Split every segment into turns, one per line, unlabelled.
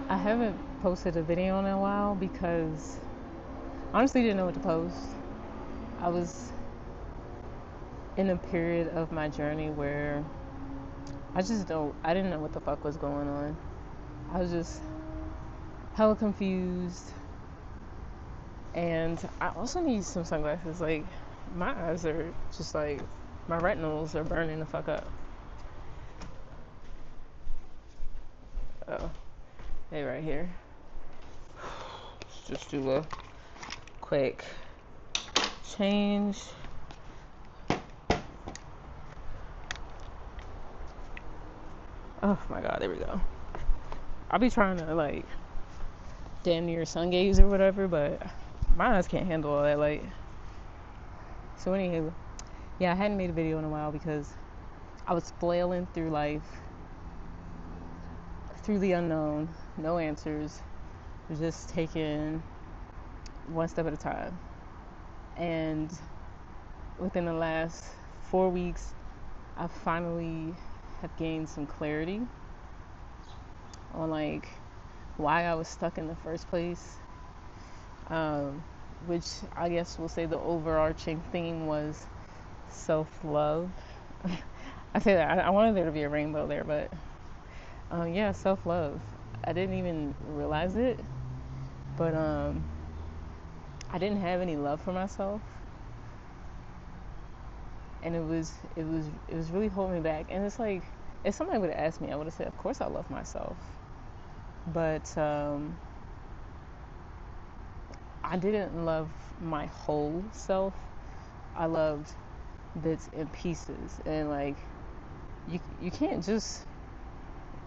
I haven't posted a video in a while because honestly didn't know what to post. I was in a period of my journey where I didn't know what the fuck was going on. I was just hella confused, and I also need some sunglasses. Like, my eyes are just like, my retinals are burning the fuck up. Oh, they right here. Let's just do a quick change. Oh my god, there we go. I'll be trying to like damn near sun gaze or whatever, but my eyes can't handle all that light. So anywho, yeah, I hadn't made a video in a while because I was flailing through life, through the unknown, no answers, just taking one step at a time. And within the last 4 weeks, I finally have gained some clarity on like why I was stuck in the first place. Which I guess we'll say the overarching theme was self-love. I say that I wanted there to be a rainbow there, but yeah, self-love. I didn't even realize it, but I didn't have any love for myself, and it was really holding me back. And it's like, if somebody would have asked me, I would have said, of course I love myself, but I didn't love my whole self. I loved bits and pieces, and like you can't just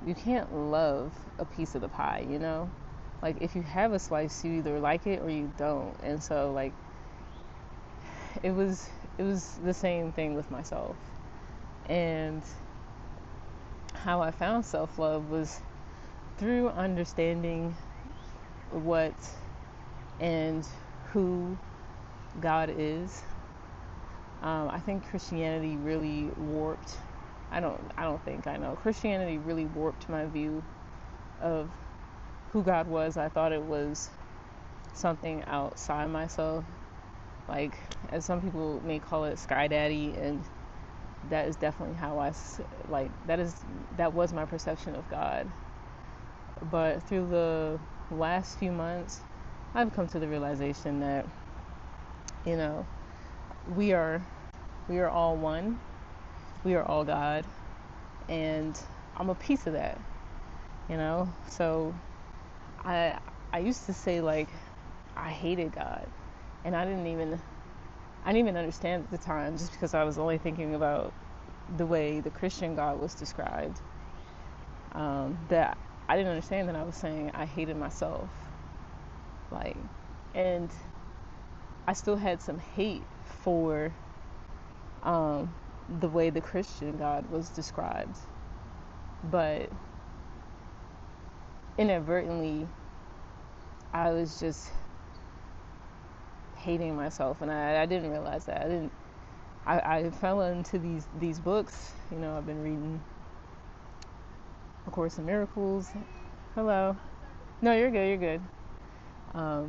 you can't love a piece of the pie, you know? Like, if you have a slice, you either like it or you don't. And so like it was the same thing with myself. And how I found self-love was through understanding what and who God is. I think Christianity really warped. I don't think I know. Christianity really warped my view of who God was. I thought it was something outside myself, like, as some people may call it, Sky Daddy, and that is definitely how like that was my perception of God. But through the last few months, I've come to the realization that, you know, we are all one. We are all God, and I'm a piece of that, you know. So I used to say, like, I hated God, and I didn't even understand at the time, just because I was only thinking about the way the Christian God was described. That I didn't understand that I was saying I hated myself, like, and I still had some hate for the way the Christian God was described, but inadvertently I was just hating myself, and I didn't realize that. I fell into these books. You know, I've been reading A Course in Miracles. Hello. No, you're good. You're good. I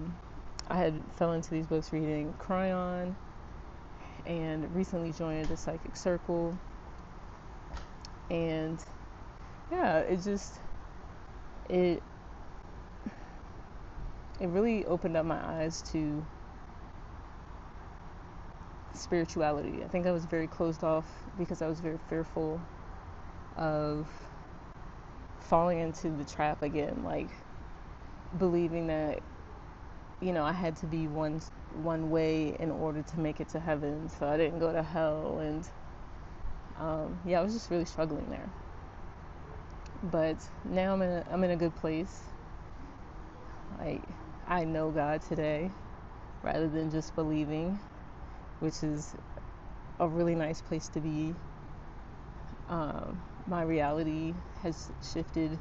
had fell into these books reading Cryon, and recently joined the Psychic Circle. And yeah, it really opened up my eyes to spirituality. I think I was very closed off because I was very fearful of falling into the trap again, like believing that, you know, I had to be one way in order to make it to heaven, so I didn't go to hell. And yeah, I was just really struggling there. But now I'm in a good place. Like, I know God today rather than just believing, which is a really nice place to be. My reality has shifted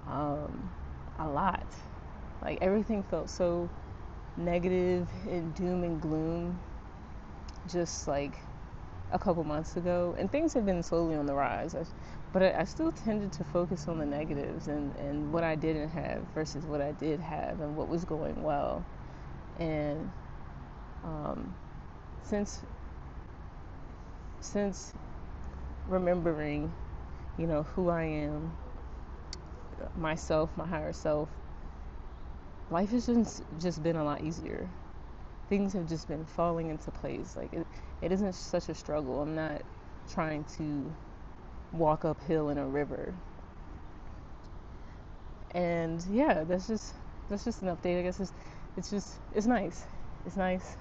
a lot. Like, everything felt so negative and doom and gloom just like a couple months ago, and things have been slowly on the rise. But I still tended to focus on the negatives and what I didn't have versus what I did have and what was going well. And um, since since remembering, who I am, myself, my higher self, life has just been a lot easier. Things have just been falling into place. Like it isn't such a struggle. I'm not trying to walk uphill in a river. And yeah, that's just an update. I guess it's nice. It's nice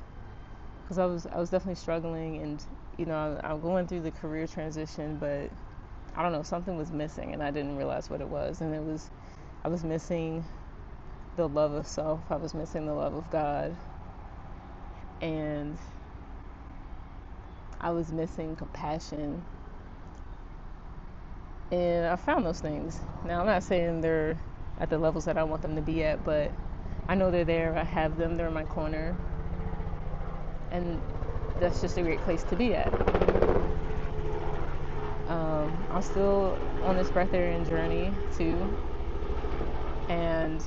because I was definitely struggling, and I'm going through the career transition, but I don't know, something was missing, and I didn't realize what it was. And I was missing the love of self. I was missing the love of God, and I was missing compassion. And I found those things. Now, I'm not saying they're at the levels that I want them to be at, but I know they're there. I have them. They're in my corner. And that's just a great place to be at. I'm still on this breatharian journey, too. And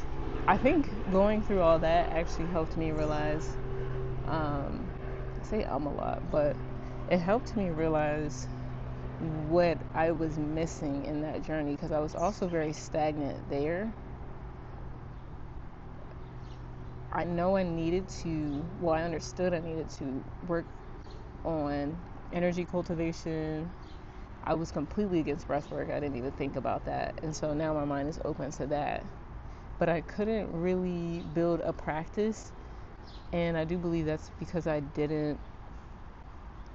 I think going through all that actually helped me realize, I say a lot, but it helped me realize what I was missing in that journey, because I was also very stagnant there. I know I understood I needed to work on energy cultivation. I was completely against breath work. I didn't even think about that. And so now my mind is open to that. But I couldn't really build a practice. And I do believe that's because I didn't,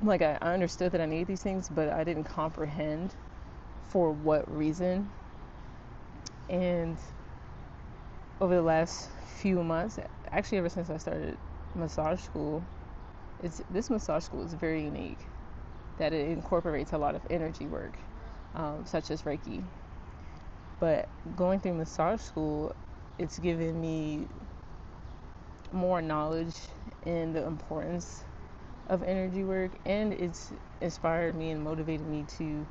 I understood that I needed these things, but I didn't comprehend for what reason. And over the last few months, actually ever since I started massage school, this massage school is very unique, that it incorporates a lot of energy work, such as Reiki. But going through massage school, it's given me more knowledge in the importance of energy work, and it's inspired me and motivated me to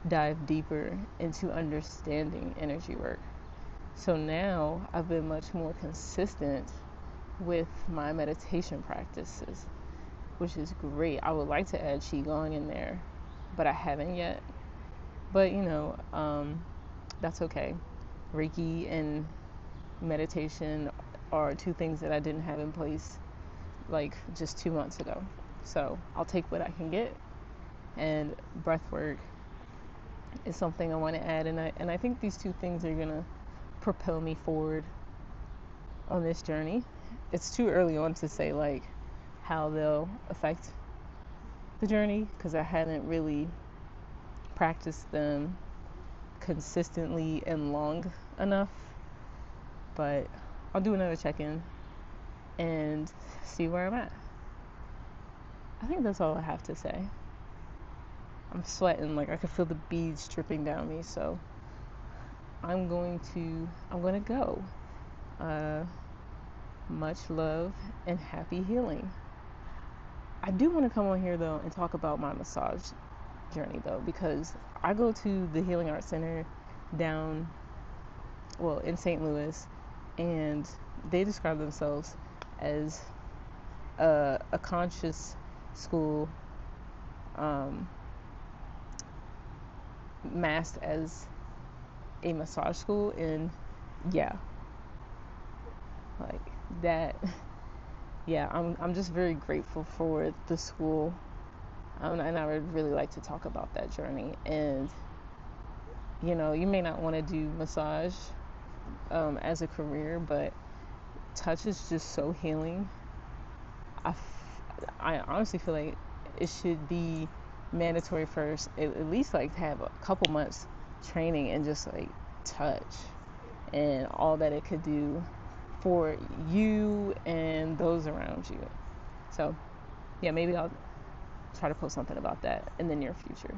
dive deeper into understanding energy work. So now I've been much more consistent with my meditation practices, which is great. I would like to add Qigong in there, but I haven't yet. But that's okay. Reiki and meditation are two things that I didn't have in place like just 2 months ago. So I'll take what I can get, and breath work is something I want to add, and I think these two things are gonna propel me forward on this journey. It's too early on to say how they'll affect the journey, because I haven't really practiced them consistently and long enough. But I'll do another check-in and see where I'm at. I think that's all I have to say. I'm sweating, I can feel the beads dripping down me, so I'm going to go. Much love and happy healing. I do want to come on here though and talk about my massage journey though, because I go to the Healing Arts Center in St. Louis, and they describe themselves as a conscious school, masked as a massage school. And yeah, that, yeah, I'm just very grateful for the school, and I would really like to talk about that journey. And you may not want to do massage as a career, but touch is just so healing. I honestly feel like it should be mandatory first, at least to have a couple months training and just touch and all that it could do for you and those around you. So yeah, maybe I'll try to post something about that in the near future.